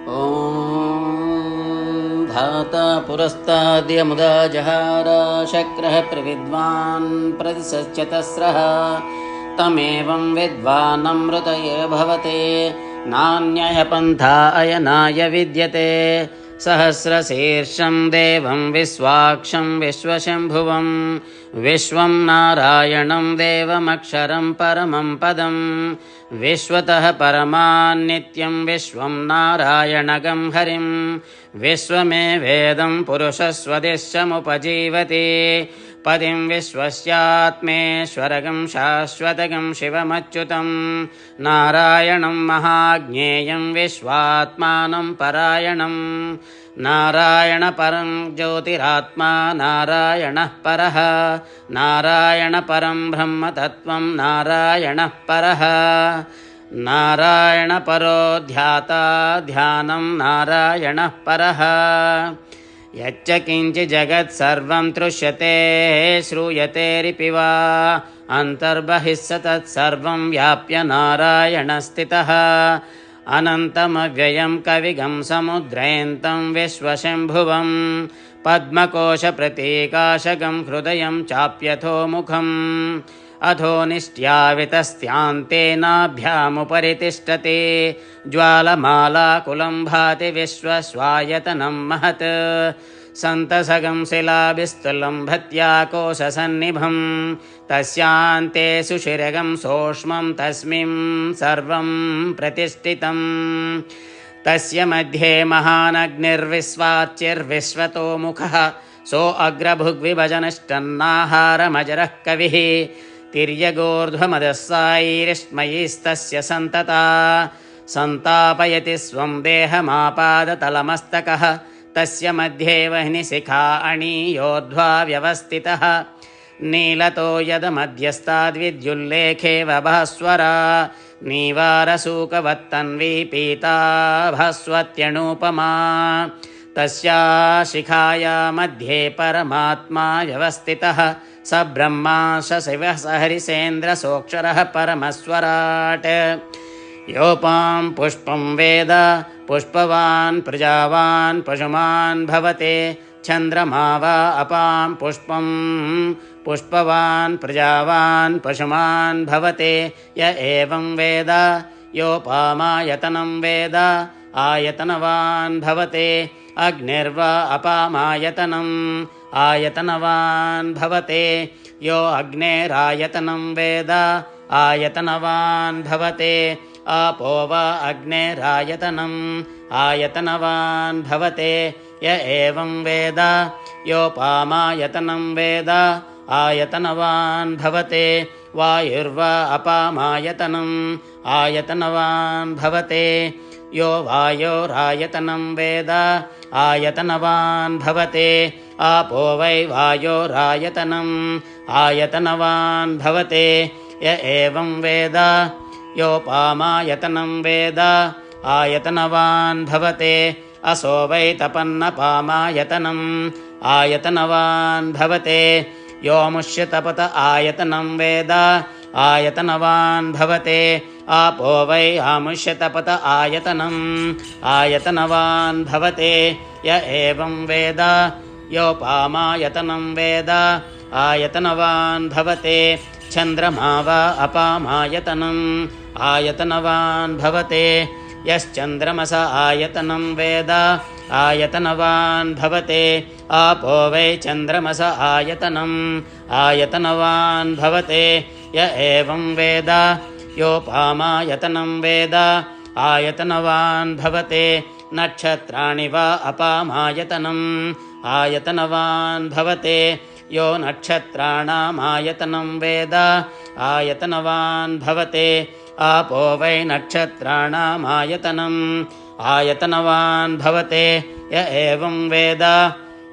ॐ धाता पुरस्ताद्यमुदा जहार शक्रः प्रविद्वान् प्रतिसच्यतस्रः तमेवं विद्वानमृतये भवते नान्यः पन्था अयनाय विद्यते सहस्रशीर्षं देवं विश्वाक्षं विश्वशम्भुवं विश्वं नारायणं देवमक्षरं परमं पदं विश्वतः परमान्नित्यं विश्वं नारायणगं हरिं विश्वमेवेदं पुरुषस्वदिशमुपजीवति पदिं विश्वस्यात्मेश्वरगं शाश्वतगं शिवमच्युतं नारायणं महाज्ञेयं विश्वात्मानं परायणं नारायणपरं ज्योतिरात्मा नारायणः परः नारायणपरं ब्रह्मतत्त्वं नारायणः परः नारायणपरो ध्याता ध्यानं नारायणः परः यच्च किञ्चित् जगत्सर्वं दृश्यते श्रूयतेरिपि वा अन्तर्बहिः स तत्सर्वं व्याप्य नारायणस्थितः अनन्तमव्ययं कविगं समुद्रयन्तं विश्वशम्भुवं पद्मकोशप्रतीकाशकं हृदयं चाप्यथोमुखम् अधो निष्ट्यावितस्त्यान्तेनाभ्यामुपरि तिष्ठति ज्वालमालाकुलं भाति विश्वस्वायतनं महत् सन्तसगं शिलाभिस्तुलं भत्याकोशसन्निभं तस्यान्ते सुशिरगं सोक्ष्मं तस्मिं सर्वं प्रतिष्ठितं तस्य मध्ये महानग्निर्विश्वाच्यर्विश्वतो मुखः सो अग्रभुग्विभजनश्चन्नाहारमजरः कविः तिर्यगोर्ध्वमदस्सायैरिष्मयैस्तस्य सन्तता सन्तापयति स्वं देहमापादतलमस्तकः तस्य मध्ये वह्निशिखा अणीयोर्ध्वा व्यवस्थितः नीलतो यदमध्यस्ताद्विद्युल्लेखेव भास्वरा नीवारसूकवत्तन्वी पीता भास्वत्यणूपमा तस्या शिखाया मध्ये परमात्मा व्यवस्थितः स ब्रह्मा स शिवः स हरिसेन्द्रसोऽक्षरः परमस्वराट् योपां पुष्पं वेद पुष्पवान् प्रजावान् पशुमान् भवते चन्द्रमा वा अपां पुष्पं पुष्पवान् प्रजावान् पशुमान् भवते य एवं वेद योपामायतनं वेद आयतनवान् भवते अग्निर्वा अपामायतनम् आयतनवान् भवते यो अग्नेरायतनं वेद आयतनवान् भवते आपो वा अग्नेरायतनम् आयतनवान् भवते य एवं वेद योपामायतनं वेद आयतनवान् भवते वायुर्वा अपामायतनम् आयतनवान् भवते यो वायोरायतनं वेद आयतनवान् भवते आपो वै वायोरायतनम् आयतनवान् भवते य एवं वेद योपामायतनं वेद आयतनवान् भवते असो वै तपन्नपामायतनम् आयतनवान् भवते यो मुष्यतपत आयतनं वेद आयतनवान् भवते आपो वै आमुष्यतपत आयतनम् आयतनवान् भवते य एवं वेद योपामायतनं वेद आयतनवान् भवते चन्द्रमा वा अपामायतनम् आयतनवान् भवते यश्चन्द्रमस आयतनं वेद आयतनवान् भवते आपो वै चन्द्रमस आयतनम् आयतनवान् भवते य एवं वेद योपामायतनं वेद आयतनवान् भवते नक्षत्राणि वा अपामायतनम् आयतनवान् भवते यो नक्षत्राणामायतनं वेद आयतनवान् भवते आपो वै नक्षत्राणामायतनम् आयतनवान् भवते य एवं वेद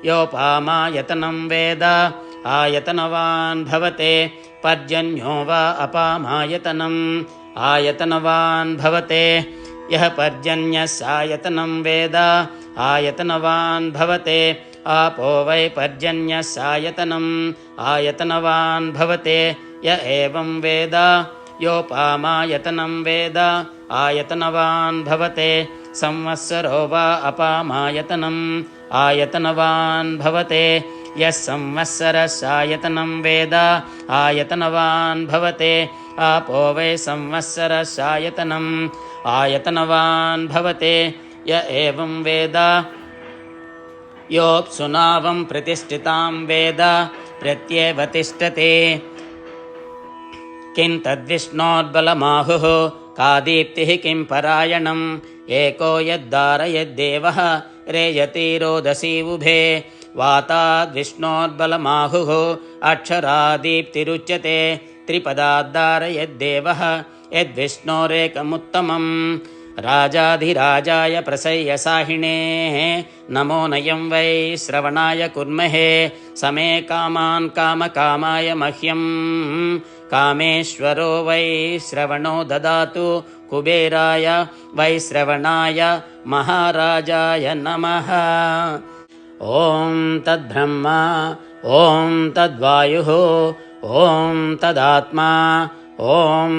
योपामायतनं वेद आयतनवान् भवते पर्जन्यो वा अपामायतनम् आयतनवान् भवते यः पर्जन्यस्यायतनं वेद आयतनवान् भवते आपो वै पर्जन्यस्यायतनम् आयतनवान् भवते य एवं वेद योपामायतनं वेद आयतनवान् भवते संवत्सरो वा अपामायतनम् आयतनवान् भवते यः संवत्सरस्यायतनं वेद आयतनवान् भवते आपो वै संवत्सरस्यायतनम् आयतनवान् भवते य एवं वेद योऽप्सुनावं प्रतिष्ठितां वेद प्रत्येव तिष्ठति किं तद्विष्णोर्बलमाहुः का दीप्तिः किं परायणम् एको यद्धारयद्देवः रेयति रोदसी उभे वाताद्विष्णोर्बलमाहुः अक्षरादीप्तिरुच्यते त्रिपदाद्धारयद्देवः यद्विष्णोरेकमुत्तमम् राजाधिराजाय प्रसय्यसाहिणे नमो नयं वै श्रवणाय कुर्महे समे कामान् कामकामाय मह्यं कामेश्वरो वै श्रवणो ददातु कुबेराय वै श्रवणाय महाराजाय नमः। ॐ तद्ब्रह्मा ॐ तद्वायुः ॐ तदात्मा ॐ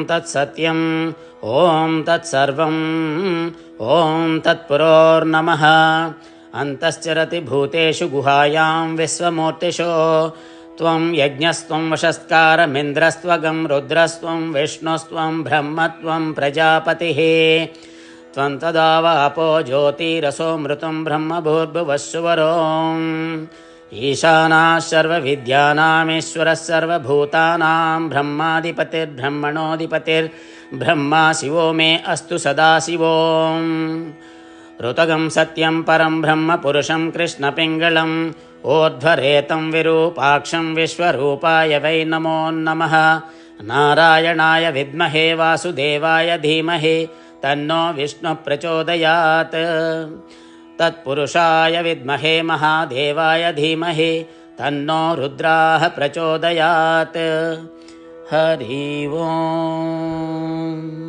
तत्सत्यम् ॐ तत्सर्वम् ॐ तत्पुरोर्नमः। अन्तश्चरति भूतेषु गुहायां विश्वमूर्तिषु त्वं यज्ञस्त्वं वषत्कारमिन्द्रस्त्वगं रुद्रस्त्वं विष्णुस्त्वं ब्रह्मत्वं प्रजापतिः त्वं तदावापो ज्योतिरसोऽमृतं ब्रह्म भूर्भुवस्सुवरोम् ईशानाः सर्वविद्यानामीश्वरः सर्वभूतानां ब्रह्माधिपतिर्ब्रह्मणोऽधिपतिर्ब्रह्मा शिवो मे अस्तु सदाशिवोम् ऋतगं सत्यं परं ब्रह्म पुरुषं कृष्णपिङ्गलम् ऊर्ध्वरेतं विरूपाक्षं विश्वरूपाय वै नमो नमः। नारायणाय विद्महे वासुदेवाय धीमहि तन्नो विष्णुः प्रचोदयात् तत्पुरुषाय विद्महे महादेवाय धीमहि तन्नो रुद्राः प्रचोदयात्। हरि ओम्।